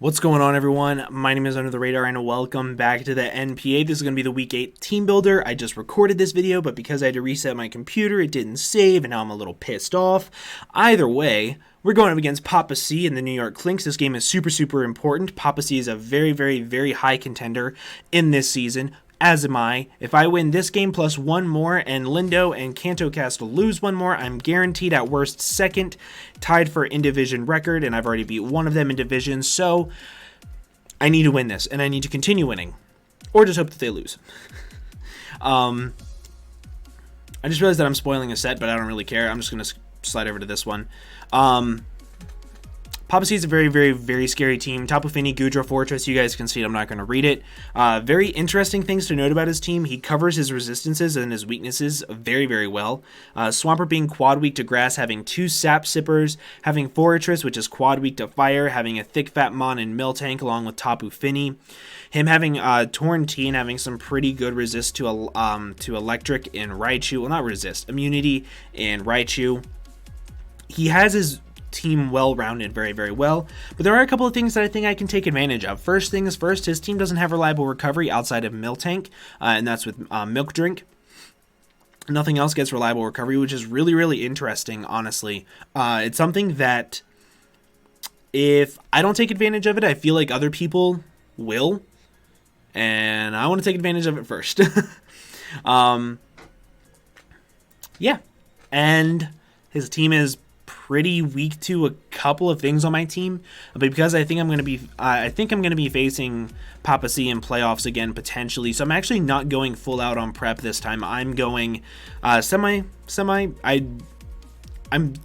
What's going on, everyone? My name is Under the Radar and welcome back to the NPA. This is going to be the Week 8 Team Builder. I just recorded this video, but because I had to reset my computer, it didn't save, and now I'm a little pissed off. Either way, we're going up against PaPaSea and the New York Klinks. This game is super important. PaPaSea is a very high contender in this season, as am I. If I win this game plus one more and Lindo and KantoCastBlue lose one more, I'm guaranteed at worst second, tied for in-division record, and I've already beat one of them in division, so I need to win this, and I need to continue winning, or just hope that they lose. I just realized that I'm spoiling a set, but I don't really care. I'm just going to slide over to this one. PaPaSea is a very scary team. Tapu Fini, Goodra, Fortress, you guys can see it. I'm not going to read it. Very interesting things to note about his team. He covers his resistances and his weaknesses very well. Swampert being quad weak to grass, having 2 sap sippers, having Fortress, which is quad weak to fire, having a thick fat mon and Miltank along with Tapu Fini. Him having Torn T and having some pretty good resist to electric in Raichu. Well, not resist, immunity in Raichu. He has his team well-rounded very well, but there are a couple of things that I think I can take advantage of. First things first, his team doesn't have reliable recovery outside of Miltank, and that's with Milk Drink. Nothing else gets reliable recovery, which is really interesting, honestly. It's something that if I don't take advantage of it, I feel like other people will, and I want to take advantage of it first. Yeah, and his team is pretty weak to a couple of things on my team, but because I think I'm going to be facing PaPaSea in playoffs again potentially, so I'm actually not going full out on prep this time. I'm going I'm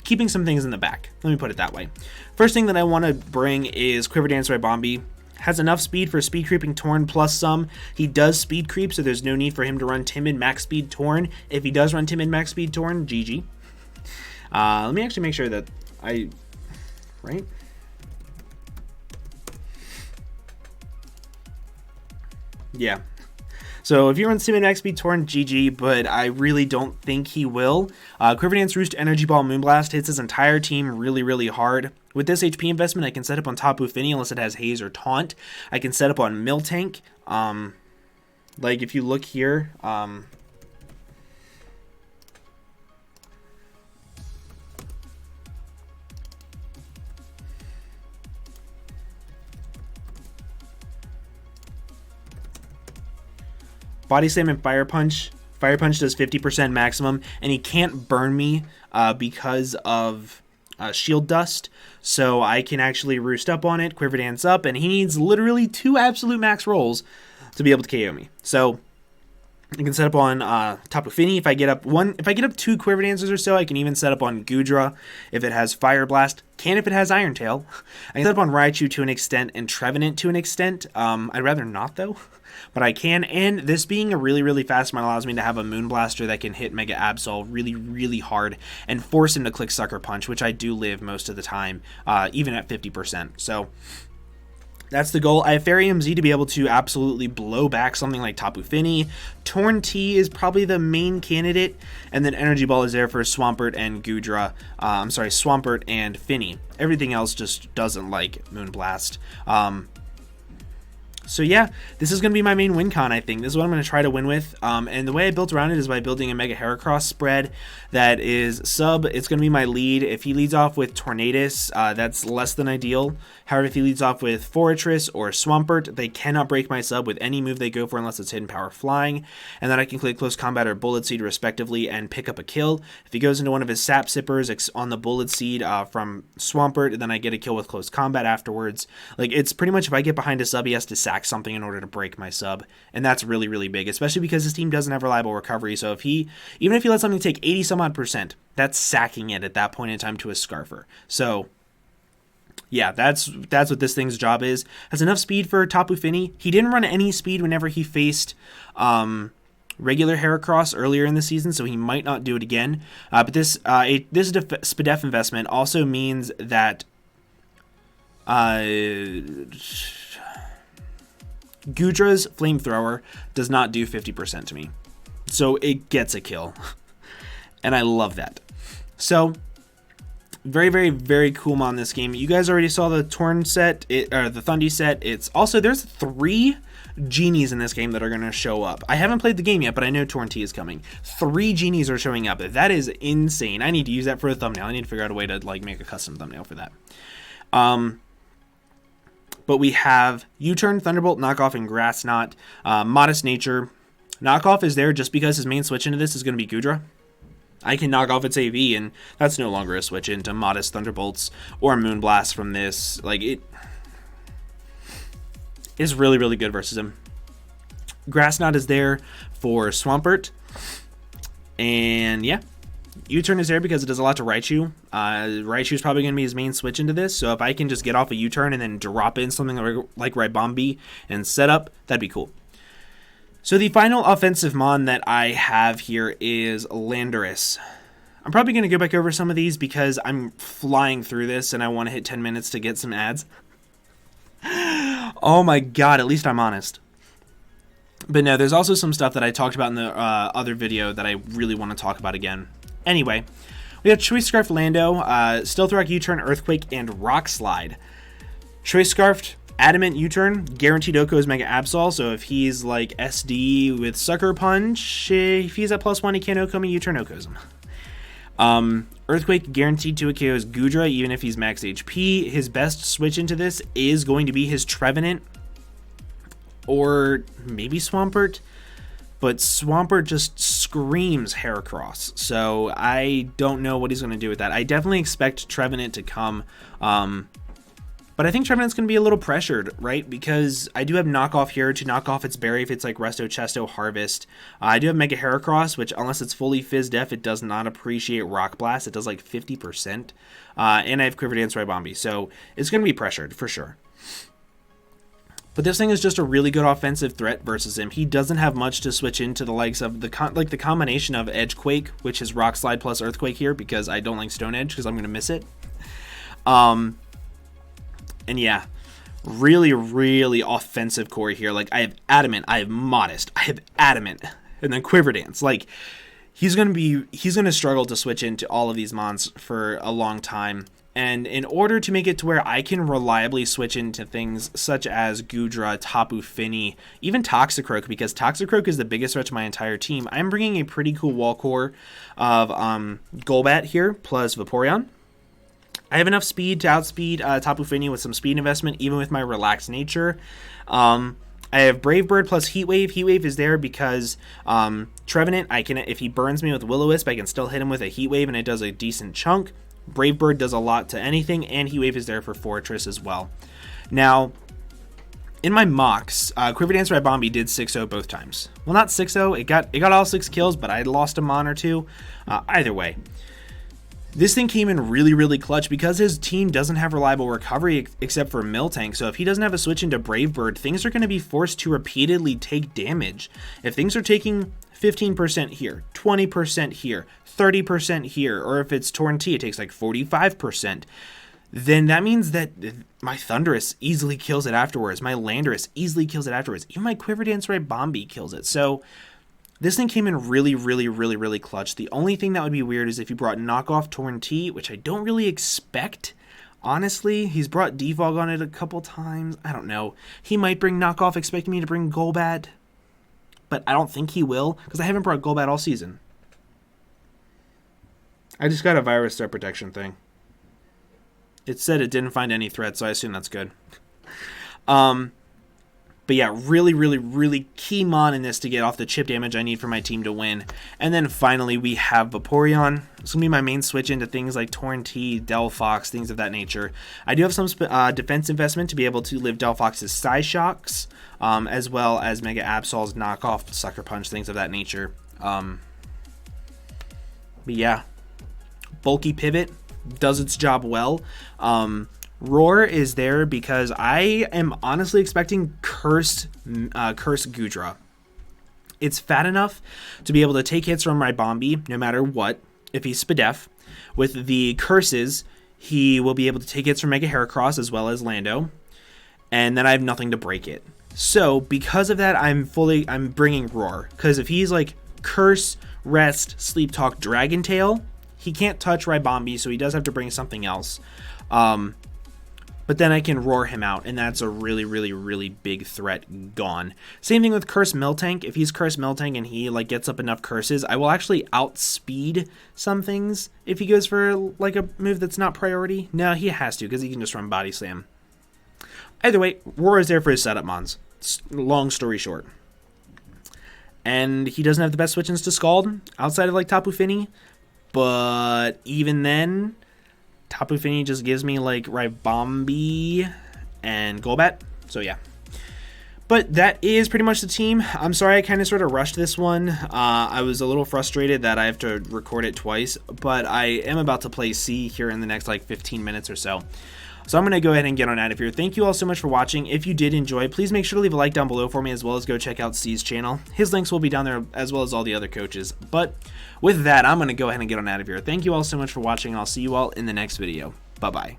keeping some things in the back. Let me put it that way. First thing that I want to bring is Quiver Dance by Bombi. Has enough speed for speed creeping Torn plus some. He does speed creep, so there's no need for him to run Timid max speed Torn. If he does run Timid max speed Torn, GG. Let me actually make sure that right? Yeah. So if you run Timid max speed Torn, GG, but I really don't think he will. Quiver Dance, Roost, Energy Ball, Moonblast hits his entire team really hard. With this HP investment, I can set up on Tapu Fini unless it has Haze or Taunt. I can set up on Miltank. Like if you look here, Body Slam and Fire Punch. Fire Punch does 50% maximum, and he can't burn me because of Shield Dust, so I can actually Roost up on it, Quiver Dance up, and he needs literally 2 absolute max rolls to be able to KO me. So I can set up on Tapu Fini if I get up 2 Quiver Dances or so. I can even set up on Goodra if it has Fire Blast. If it has Iron Tail. I can set up on Raichu to an extent and Trevenant to an extent. I'd rather not though, but I can. And this being a really fast mon allows me to have a Moonblaster that can hit Mega Absol really hard and force him to click Sucker Punch, which I do live most of the time, even at 50%. So that's the goal. I have Fairy MZ to be able to absolutely blow back something like Tapu Fini. Torn T is probably the main candidate, and then Energy Ball is there for Swampert and Goodra. Swampert and Fini. Everything else just doesn't like Moonblast. So yeah, this is going to be my main win con, I think. This is what I'm going to try to win with. And the way I built around it is by building a Mega Heracross spread that is sub. It's going to be my lead. If he leads off with Tornadus, that's less than ideal. However, if he leads off with Fortress or Swampert, they cannot break my sub with any move they go for unless it's Hidden Power Flying. And then I can click Close Combat or Bullet Seed respectively and pick up a kill. If he goes into one of his Sap Sippers on the Bullet Seed from Swampert, then I get a kill with Close Combat afterwards. Like, it's pretty much if I get behind a sub, he has to sack something in order to break my sub, and that's really big, especially because his team doesn't have reliable recovery. So even if he lets something take 80 some odd %, that's sacking it at that point in time to a Scarfer. So yeah, that's what this thing's job is. Has enough speed for Tapu Fini. He didn't run any speed whenever he faced regular Heracross earlier in the season, so he might not do it again. But this SPDEF investment also means that Goodra's Flamethrower does not do 50% to me, so it gets a kill, and I love that. So Very, very, very cool mon in this game. You guys already saw the Torn set, or the Thundy set. It's also, there's 3 genies in this game that are going to show up. I haven't played the game yet, but I know Torn T is coming. 3 genies are showing up. That is insane. I need to use that for a thumbnail. I need to figure out a way to like make a custom thumbnail for that. But we have U-Turn, Thunderbolt, Knockoff, and Grass Knot. Modest Nature. Knockoff is there just because his main switch into this is going to be Goodra. I can knock off its AV, and that's no longer a switch into Modest Thunderbolts or Moonblast from this. Like, it is really, really good versus him. Grass Knot is there for Swampert. And, yeah. U-Turn is there because it does a lot to Raichu. Raichu is probably going to be his main switch into this, so if I can just get off a U-Turn and then drop in something like Ribombee and set up, that'd be cool. So the final offensive mon that I have here is Landorus. I'm probably going to go back over some of these because I'm flying through this and I want to hit 10 minutes to get some ads. Oh my god, at least I'm honest. But no, there's also some stuff that I talked about in the other video that I really want to talk about again. Anyway, we have Choice Scarf Lando, Stealth Rock U-Turn, Earthquake, and Rock Slide. Choice Scarf, Adamant U-Turn, guaranteed Oko's Mega Absol, so if he's like SD with Sucker Punch, if he's at +1, he can't Oko me, U-Turn Okos him. Earthquake, guaranteed to KO's Goodra, even if he's max HP. His best switch into this is going to be his Trevenant, or maybe Swampert, but Swampert just screams Heracross, so I don't know what he's going to do with that. I definitely expect Trevenant to come, but I think Trevenant's going to be a little pressured, right? Because I do have Knockoff here to knock off its berry if it's like Resto, Chesto, Harvest. I do have Mega Heracross, which unless it's fully Fizz Def, it does not appreciate Rock Blast. It does like 50%. And I have Quiver Dance Ribombee, so it's going to be pressured for sure. But this thing is just a really good offensive threat versus him. He doesn't have much to switch into the likes of the combination of Edgequake, which is Rock Slide plus Earthquake here because I don't like Stone Edge because I'm going to miss it. And yeah, really, really offensive core here. Like, I have Adamant, I have Modest, I have Adamant, and then Quiver Dance. Like, he's going to struggle to switch into all of these mons for a long time. And in order to make it to where I can reliably switch into things such as Goodra, Tapu Fini, even Toxicroak, because Toxicroak is the biggest threat to my entire team, I'm bringing a pretty cool wall core of Golbat here, plus Vaporeon. I have enough speed to outspeed Tapu Fini with some speed investment, even with my relaxed nature. I have Brave Bird plus Heat Wave. Heat Wave is there because Trevenant, if he burns me with Will-O-Wisp, I can still hit him with a Heat Wave, and it does a decent chunk. Brave Bird does a lot to anything, and Heat Wave is there for Fortress as well. Now, in my mocks, Quiver Dance Ribombee did 6-0 both times. Well, not 6-0. It got all 6 kills, but I lost a mon or 2. Either way. This thing came in really, really clutch because his team doesn't have reliable recovery except for Miltank. So if he doesn't have a switch into Brave Bird, things are going to be forced to repeatedly take damage. If things are taking 15% here, 20% here, 30% here, or if it's Torn T, it takes like 45%, then that means that my Thundurus easily kills it afterwards. My Landorus easily kills it afterwards. Even my Quiver Dance Ribombee kills it. So this thing came in really, really, really, really clutch. The only thing that would be weird is if you brought Knockoff Torn T, which I don't really expect. Honestly, he's brought Defog on it a couple times. I don't know. He might bring Knockoff expecting me to bring Golbat, but I don't think he will because I haven't brought Golbat all season. I just got a virus threat protection thing. It said it didn't find any threats, so I assume that's good. But yeah, really, really, really key mon in this to get off the chip damage I need for my team to win. And then finally, we have Vaporeon. It's going to be my main switch into things like Torn T, Delphox, things of that nature. I do have some defense investment to be able to live Delphox's Psyshocks, as well as Mega Absol's knockoff, Sucker Punch, things of that nature. But yeah, bulky pivot does its job well. Roar is there because I am honestly expecting Curse Goodra. It's fat enough to be able to take hits from Ribombee no matter what. If he's Spadef, with the curses, he will be able to take hits from Mega Heracross as well as Lando, and then I have nothing to break it. So because of that, I'm bringing Roar, because if he's like Curse, Rest, Sleep Talk, Dragon Tail, He can't touch Ribombi, so he does have to bring something else. But then I can roar him out, and that's a really, really, really big threat gone. Same thing with Curse Miltank. If he's Curse Miltank and he like gets up enough curses, I will actually outspeed some things if he goes for like a move that's not priority. No, he has to, because he can just run Body Slam. Either way, Roar is there for his setup mons. Long story short. And he doesn't have the best switch-ins to Scald outside of like Tapu Fini. But even then, Tapu Fini just gives me like Ribombi and Golbat. So yeah. But that is pretty much the team. I'm sorry I kind of sort of rushed this one. I was a little frustrated that I have to record it twice. But I am about to play C here in the next like 15 minutes or so. So I'm going to go ahead and get on out of here. Thank you all so much for watching. If you did enjoy, please make sure to leave a like down below for me, as well as go check out C's channel. His links will be down there, as well as all the other coaches. But with that, I'm going to go ahead and get on out of here. Thank you all so much for watching, and I'll see you all in the next video. Bye-bye.